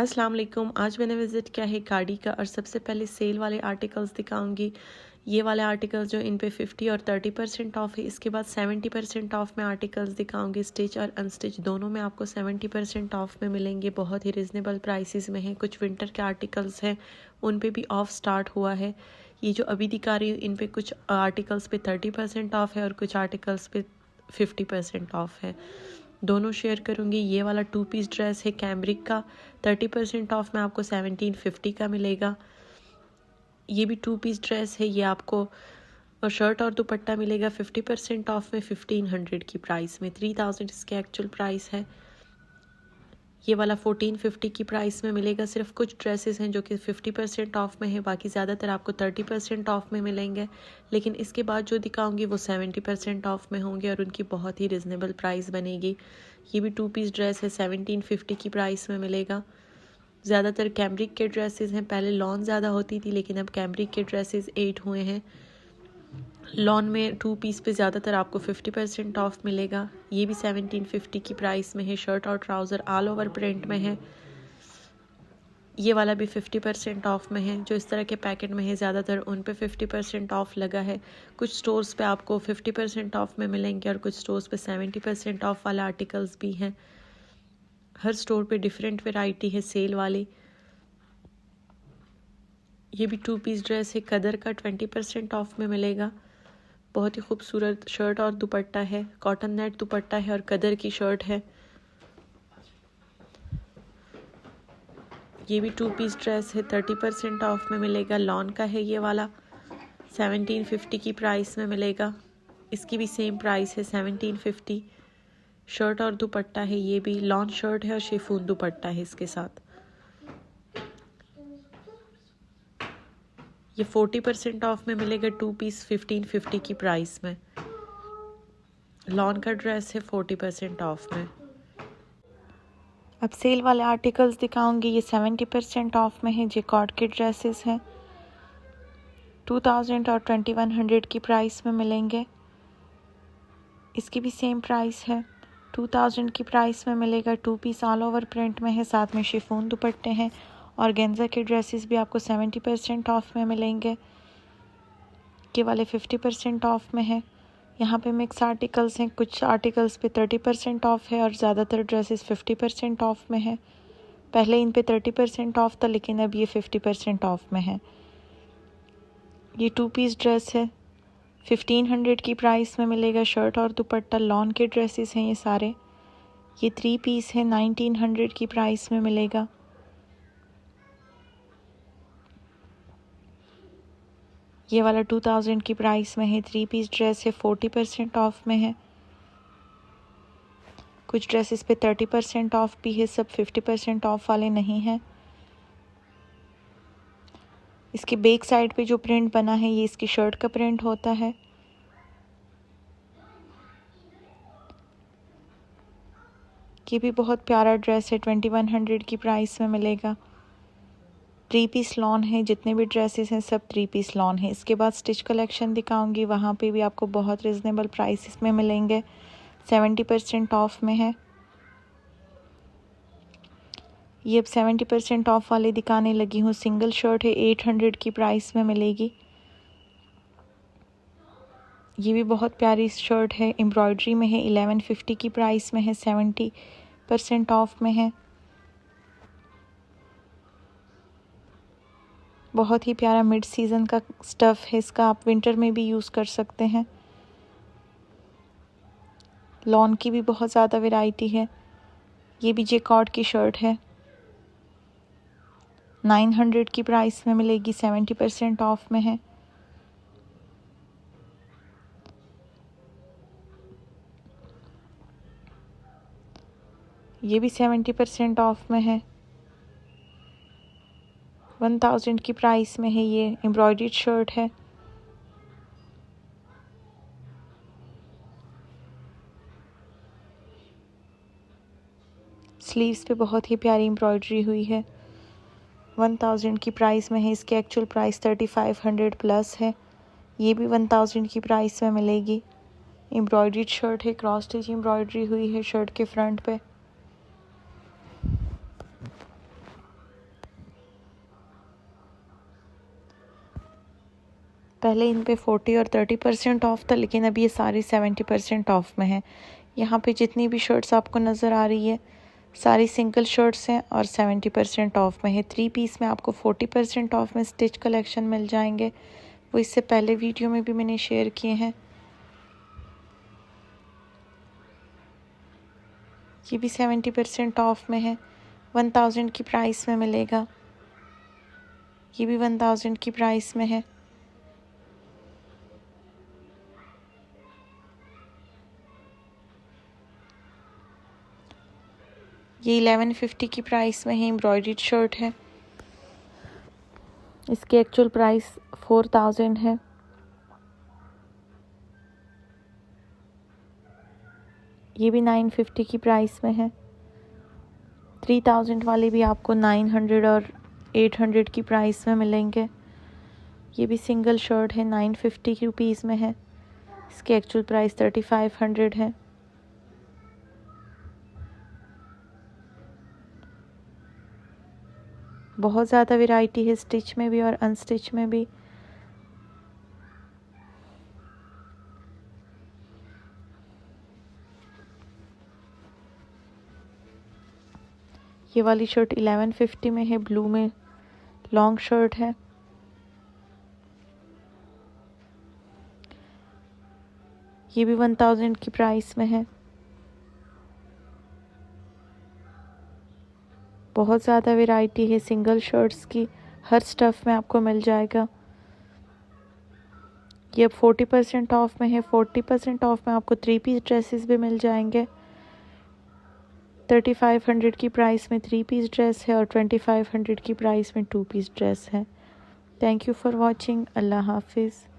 अस्सलाम वालेकुम। आज मैंने विज़िट किया है गाड़ी का और सबसे पहले सेल वाले आर्टिकल्स दिखाऊंगी। ये वाले आर्टिकल्स जो इन पे 50 और 30% ऑफ है। इसके बाद 70% ऑफ में आर्टिकल्स दिखाऊंगी। स्टिच और अनस्टिच दोनों में आपको 70% ऑफ में मिलेंगे। बहुत ही रिजनेबल प्राइसेस में हैं। कुछ विंटर के आर्टिकल्स हैं, उन पे भी ऑफ स्टार्ट हुआ है। ये जो अभी दिखा रही हूँ इन पे कुछ आर्टिकल्स पे 30% ऑफ है और कुछ आर्टिकल्स पे 50% ऑफ है। दोनों शेयर करूँगी। ये वाला 2 पीस ड्रेस है कैमरिक का, 30% ऑफ में आपको 1750 का मिलेगा। ये भी 2 पीस ड्रेस है, ये आपको शर्ट और दुपट्टा मिलेगा 50% ऑफ में 1500 की प्राइस में। 3000 इसके एक्चुअल प्राइस है। ये वाला 1450 की प्राइस में मिलेगा। सिर्फ कुछ ड्रेसेस हैं जो कि 50% ऑफ में है, बाकी ज़्यादातर आपको 30% ऑफ में मिलेंगे। लेकिन इसके बाद जो दिखाऊंगी वो 70% ऑफ में होंगे और उनकी बहुत ही रिजनेबल प्राइस बनेगी। ये भी 2 पीस ड्रेस है, 1750 की प्राइस में मिलेगा। ज़्यादातर कैमरिक के ड्रेसेस हैं। पहले लॉन ज़्यादा होती थी लेकिन अब कैमरिक के ड्रेसेस 8 हुए हैं। लॉन में 2 पीस पे ज़्यादातर आपको 50% ऑफ मिलेगा। ये भी 1750 की प्राइस में है। शर्ट और ट्राउज़र ऑल ओवर प्रिंट में है। ये वाला भी 50% ऑफ में है। जो इस तरह के पैकेट में है ज़्यादातर उन पे 50% ऑफ लगा है। कुछ स्टोर्स पे आपको 50% ऑफ में मिलेंगे और कुछ स्टोर्स पे 70% ऑफ वाला आर्टिकल्स भी हैं। हर स्टोर पे डिफरेंट वैरायटी है सेल वाली। ये भी 2 पीस ड्रेस है, कदर का 20% ऑफ में मिलेगा। बहुत ही खूबसूरत शर्ट और दुपट्टा है। कॉटन नेट दुपट्टा है और कदर की शर्ट है। ये भी 2 पीस ड्रेस है, 30% ऑफ में मिलेगा। लॉन का है ये वाला, 1750 की प्राइस में मिलेगा। इसकी भी सेम प्राइस है 1750। शर्ट और दुपट्टा है। ये भी लॉन शर्ट है और शिफॉन दुपट्टा है इसके साथ। ये 40% ऑफ में मिलेगा। 2 पीस 1550 की प्राइस में। लॉन का ड्रेस है 40% ऑफ में। अब सेल वाले आर्टिकल्स दिखाऊंगी। ये 70% ऑफ में है। जेकॉर्ड के ड्रेसेस हैं, 2000 और 2100 की प्राइस में मिलेंगे। इसकी भी सेम प्राइस है, 2000 की प्राइस में मिलेगा। 2 पीस ऑल ओवर प्रिंट में है, साथ में शिफॉन दुपट्टे हैं। और गेंजा के ड्रेसेस भी आपको 70% ऑफ में मिलेंगे। ये वाले 50% ऑफ में है। यहाँ पे मिक्स आर्टिकल्स हैं। कुछ आर्टिकल्स पे 30% ऑफ है और ज़्यादातर ड्रेसेस 50% ऑफ में है। पहले इन पे 30% ऑफ था लेकिन अब ये 50% ऑफ में है। ये 2 पीस ड्रेस है, 1500 की प्राइस में मिलेगा। शर्ट और दुपट्टा लॉन के ड्रेसेस हैं ये सारे। ये 3 पीस है, 1900 की प्राइस में मिलेगा। ये वाला 2000 की प्राइस में है। 3 पीस ड्रेस है, 40% ऑफ में है। कुछ ड्रेसेस पे 30% ऑफ भी है, सब 50% ऑफ वाले नहीं हैं। इसके बैक साइड पे जो प्रिंट बना है ये इसकी शर्ट का प्रिंट होता है। ये भी बहुत प्यारा ड्रेस है, 2100 की प्राइस में मिलेगा। 3 पीस लॉन है। जितने भी ड्रेसेस हैं सब 3 पीस लॉन है। इसके बाद स्टिच कलेक्शन दिखाऊंगी, वहाँ पे भी आपको बहुत रिजनेबल प्राइसेस में मिलेंगे। 70% ऑफ में है। ये अब 70% ऑफ वाले दिखाने लगी हूँ। सिंगल शर्ट है, 800 की प्राइस में मिलेगी। ये भी बहुत प्यारी शर्ट है, एम्ब्रॉयडरी में है, 1150 की प्राइस में है, 70% ऑफ में है। बहुत ही प्यारा मिड सीज़न का स्टफ़ है इसका, आप विंटर में भी यूज़ कर सकते हैं। लॉन की भी बहुत ज़्यादा वैरायटी है। ये भी जेकॉर्ड की शर्ट है, 900 की प्राइस में मिलेगी, 70% ऑफ में है। ये भी 70% ऑफ में है, 1000 की प्राइस में है। ये एम्ब्रॉयडर्ड शर्ट है। स्लीव्स पे बहुत ही प्यारी एम्ब्रॉयडरी हुई है। 1000 की प्राइस में है। इसकी एक्चुअल प्राइस 3500 प्लस है। ये भी 1000 की प्राइस में मिलेगी। एम्ब्रॉयडर्ड शर्ट है, क्रॉस स्टिच एम्ब्रॉयडरी हुई है शर्ट के फ्रंट पे। पहले इन पे 40 और 30% ऑफ था, लेकिन अभी ये सारी 70% ऑफ में है। यहाँ पे जितनी भी शर्ट्स आपको नज़र आ रही है सारी सिंगल शर्ट्स हैं और 70% ऑफ में है। 3 पीस में आपको 40% ऑफ में स्टिच कलेक्शन मिल जाएंगे, वो इससे पहले वीडियो में भी मैंने शेयर किए हैं। ये भी 70% ऑफ में है, 1000 की प्राइस में मिलेगा। ये भी 1000 की प्राइस में है। ये 1150 की प्राइस में है, एम्ब्रॉयडर्ड शर्ट है। इसकी एक्चुअल प्राइस 4000 है। ये भी 950 की प्राइस में है। 3000 वाले भी आपको 900 और 800 की प्राइस में मिलेंगे। ये भी सिंगल शर्ट है, 950 रुपीज़ में है। इसकी एक्चुअल प्राइस 3500 है। बहुत ज़्यादा वैरायटी है स्टिच में भी और अनस्टिच में भी। ये वाली शर्ट 1150 में है, ब्लू में लॉन्ग शर्ट है। ये भी 1000 की प्राइस में है। बहुत ज़्यादा वैरायटी है सिंगल शर्ट्स की, हर स्टफ़ में आपको मिल जाएगा। ये अब 40% ऑफ में है। 40% ऑफ में आपको 3 पीस ड्रेसेस भी मिल जाएंगे। 3500 की प्राइस में 3 पीस ड्रेस है और 2500 की प्राइस में 2 पीस ड्रेस है। Thank you for watching. अल्लाह हाफिज़।